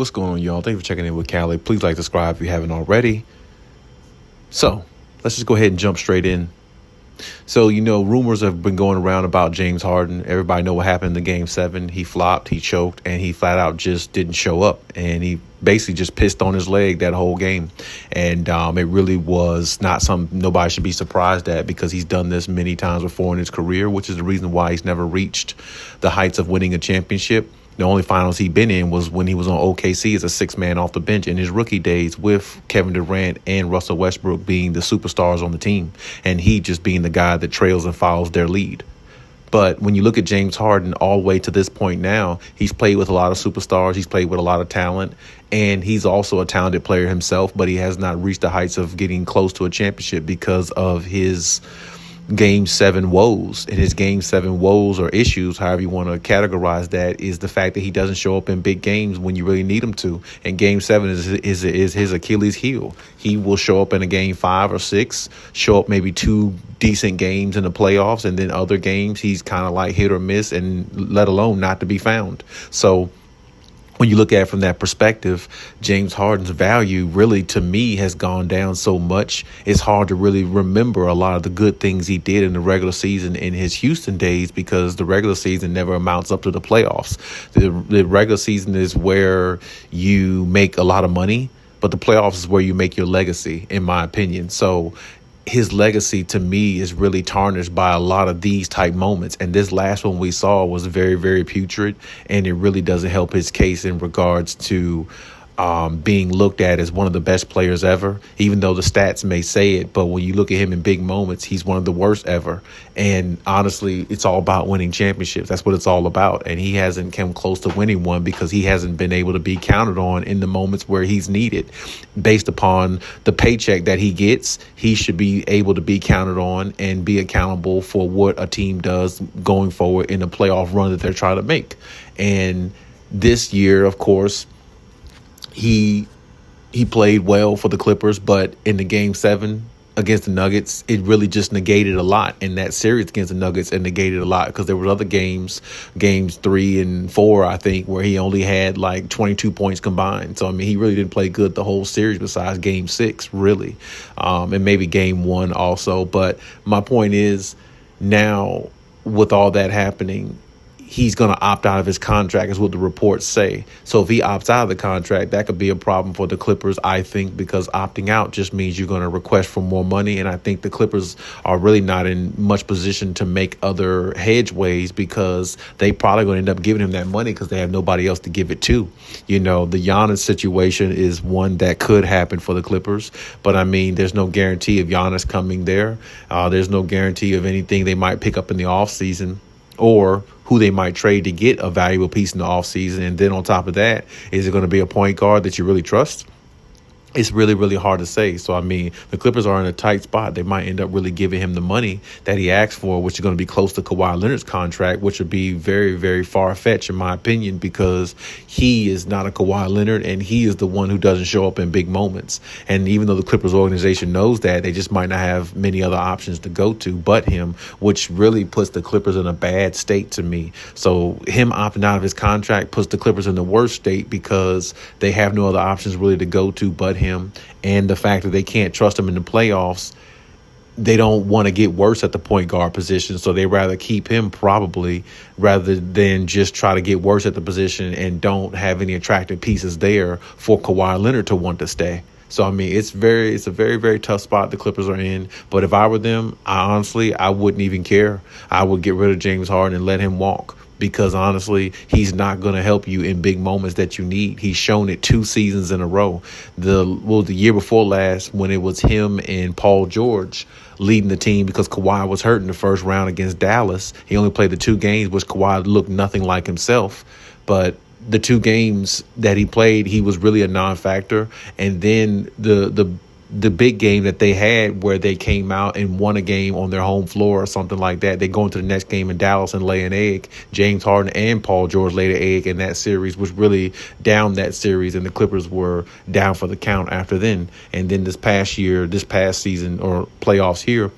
What's going on, y'all? Thanks for checking in with Callie. Please like, subscribe if you haven't already. So let's just go ahead and jump straight in. So, rumors have been going around about James Harden. Everybody know what happened in Game 7. He flopped, he choked, and he flat out just didn't show up. And he basically just pissed on his leg that whole game. And it really was not something nobody should be surprised at, because he's done this many times before in his career, which is the reason why he's never reached the heights of winning a championship. The only finals he'd been in was when he was on OKC as a sixth man off the bench in his rookie days, with Kevin Durant and Russell Westbrook being the superstars on the team, and he just being the guy that trails and follows their lead. But when you look at James Harden all the way to this point now, he's played with a lot of superstars. He's played with a lot of talent, and he's also a talented player himself, but he has not reached the heights of getting close to a championship because of his Game 7 woes. And his Game 7 woes or issues, however you want to categorize that, is the fact that he doesn't show up in big games when you really need him to. And Game 7 is his Achilles heel. He will show up in a Game 5 or 6, show up maybe 2 decent games in the playoffs, and then other games he's kind of like hit or miss, and let alone not to be found. So when you look at it from that perspective, James Harden's value really, to me, has gone down so much. It's hard to really remember a lot of the good things he did in the regular season in his Houston days, because the regular season never amounts up to the playoffs. The regular season is where you make a lot of money, but the playoffs is where you make your legacy, in my opinion. So his legacy, to me, is really tarnished by a lot of these type moments. And this last one we saw was very, very putrid, and it really doesn't help his case in regards to being looked at as one of the best players ever, even though the stats may say it. But when you look at him in big moments, he's one of the worst ever. And honestly, it's all about winning championships. That's what it's all about. And he hasn't come close to winning one because he hasn't been able to be counted on in the moments where he's needed. Based upon the paycheck that he gets, he should be able to be counted on and be accountable for what a team does going forward in the playoff run that they're trying to make. And this year, of course, he played well for the Clippers, but in the Game 7 against the Nuggets, it really just negated a lot. In that series against the Nuggets, it negated a lot, because there were other games 3 and 4, I think, where he only had like 22 points combined. So, I mean, he really didn't play good the whole series besides Game 6, really, and maybe Game 1 also. But my point is, now with all that happening, he's going to opt out of his contract, is what the reports say. So if he opts out of the contract, that could be a problem for the Clippers, I think, because opting out just means you're going to request for more money. And I think the Clippers are really not in much position to make other hedgeways, because they probably going to end up giving him that money because they have nobody else to give it to. The Giannis situation is one that could happen for the Clippers. But, I mean, there's no guarantee of Giannis coming there. There's no guarantee of anything they might pick up in the offseason, or who they might trade to get a valuable piece in the offseason. And then on top of that, is it going to be a point guard that you really trust? It's really, really hard to say. So, I mean, the Clippers are in a tight spot. They might end up really giving him the money that he asked for, which is going to be close to Kawhi Leonard's contract, which would be very, very far-fetched, in my opinion, because he is not a Kawhi Leonard, and he is the one who doesn't show up in big moments. And even though the Clippers organization knows that, they just might not have many other options to go to but him, which really puts the Clippers in a bad state to me. So him opting out of his contract puts the Clippers in the worst state, because they have no other options really to go to but him. And the fact that they can't trust him in the playoffs, they don't want to get worse at the point guard position, so they rather keep him, probably, rather than just try to get worse at the position and don't have any attractive pieces there for Kawhi Leonard to want to stay. So, I mean, it's a very, very tough spot the Clippers are in. But if I were them, I wouldn't even care. I would get rid of James Harden and let him walk, because honestly, he's not going to help you in big moments that you need. He's shown it 2 seasons in a row. The year before last, when it was him and Paul George leading the team because Kawhi was hurt in the first round against Dallas. He only played the 2 games, which Kawhi looked nothing like himself. But the 2 games that he played, he was really a non-factor. And then the big game that they had, where they came out and won a game on their home floor or something like that, they go into the next game in Dallas and lay an egg. James Harden and Paul George laid an egg in that series, which really downed that series, and the Clippers were down for the count after then. And then this past season or playoffs here,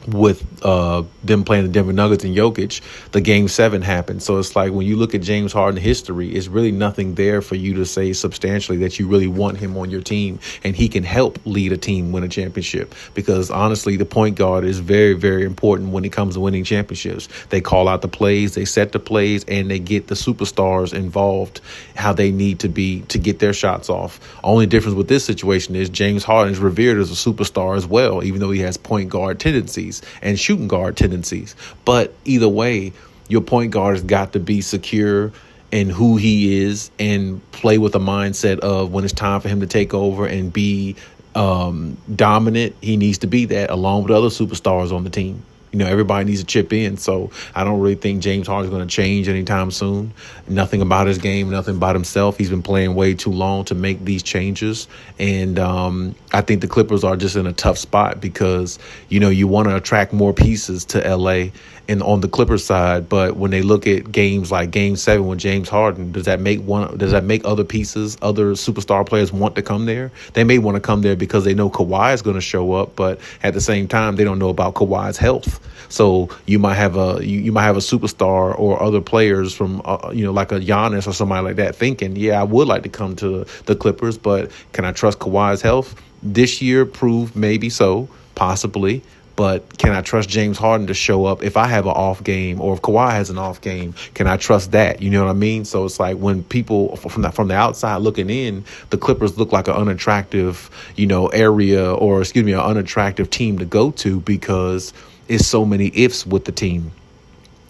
with them playing the Denver Nuggets and Jokic, the Game 7 happened. So it's like when you look at James Harden history, it's really nothing there for you to say substantially that you really want him on your team and he can help lead a team win a championship. Because honestly, the point guard is very, very important when it comes to winning championships. They call out the plays, they set the plays, and they get the superstars involved how they need to be to get their shots off. Only difference with this situation is James Harden is revered as a superstar as well, even though he has point guard tendencies and shooting guard tendencies. But either way, your point guard has got to be secure in who he is and play with a mindset of when it's time for him to take over and be dominant, he needs to be that along with other superstars on the team. You know, everybody needs to chip in. So I don't really think James Harden is going to change anytime soon. Nothing about his game, nothing about himself. He's been playing way too long to make these changes. And I think the Clippers are just in a tough spot because, you know, you want to attract more pieces to L.A. and on the Clippers side. But when they look at games like Game 7 with James Harden, does that make other pieces, other superstar players want to come there? They may want to come there because they know Kawhi is going to show up, but at the same time, they don't know about Kawhi's health. So you might have a superstar or other players from like a Giannis or somebody like that thinking, yeah, I would like to come to the Clippers, but can I trust Kawhi's health? This year proved maybe so, possibly. But can I trust James Harden to show up if I have an off game or if Kawhi has an off game? Can I trust that? You know what I mean? So it's like when people from the outside looking in, the Clippers look like an unattractive, area or an unattractive team to go to because it's so many ifs with the team.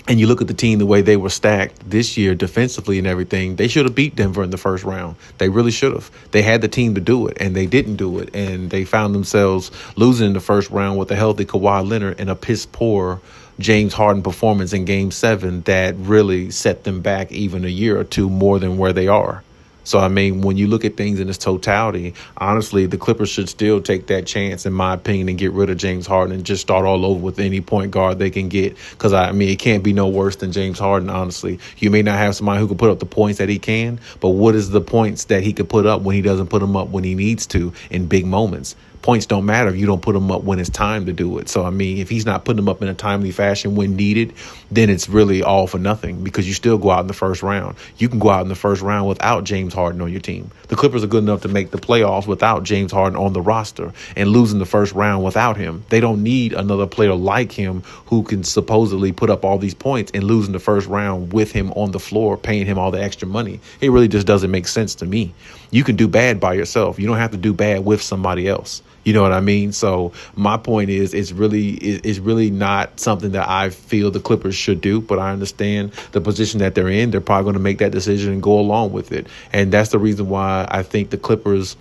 And you look at the team, the way they were stacked this year defensively and everything, they should have beat Denver in the first round. They really should have. They had the team to do it, and they didn't do it. And they found themselves losing in the first round with a healthy Kawhi Leonard and a piss-poor James Harden performance in Game 7 that really set them back even a year or two more than where they are. So, I mean, when you look at things in its totality, honestly, the Clippers should still take that chance, in my opinion, and get rid of James Harden and just start all over with any point guard they can get. Because, it can't be no worse than James Harden, honestly. You may not have somebody who can put up the points that he can, but what is the points that he could put up when he doesn't put them up when he needs to in big moments? Points don't matter if you don't put them up when it's time to do it. So, if he's not putting them up in a timely fashion when needed, then it's really all for nothing because you still go out in the first round. You can go out in the first round without James Harden on your team. The Clippers are good enough to make the playoffs without James Harden on the roster and losing the first round without him. They don't need another player like him who can supposedly put up all these points and losing the first round with him on the floor, paying him all the extra money. It really just doesn't make sense to me. You can do bad by yourself. You don't have to do bad with somebody else. You know what I mean? So my point is it's really not something that I feel the Clippers should do, but I understand the position that they're in. They're probably going to make that decision and go along with it. And that's the reason why I think the Clippers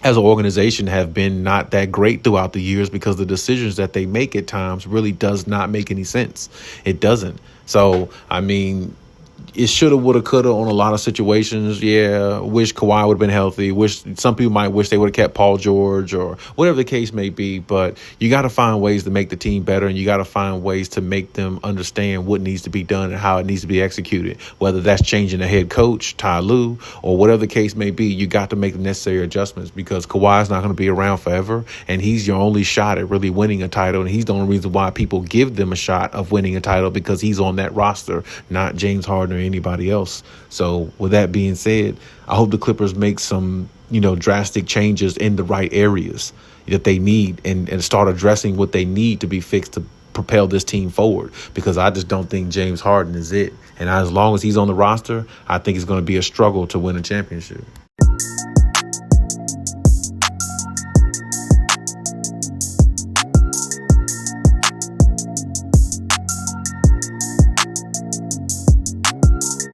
as an organization have been not that great throughout the years because the decisions that they make at times really does not make any sense. It doesn't. So, it shoulda, woulda, coulda on a lot of situations. Yeah, wish Kawhi would have been healthy. Some people might wish they would have kept Paul George or whatever the case may be. But you got to find ways to make the team better, and you got to find ways to make them understand what needs to be done and how it needs to be executed. Whether that's changing the head coach, Ty Lue, or whatever the case may be, you got to make the necessary adjustments because Kawhi's not going to be around forever, and he's your only shot at really winning a title, and he's the only reason why people give them a shot of winning a title because he's on that roster, not James Harden or anybody else. So with that being said, I hope the Clippers make some, drastic changes in the right areas that they need and start addressing what they need to be fixed to propel this team forward because I just don't think James Harden is it. And as long as he's on the roster, I think it's going to be a struggle to win a championship.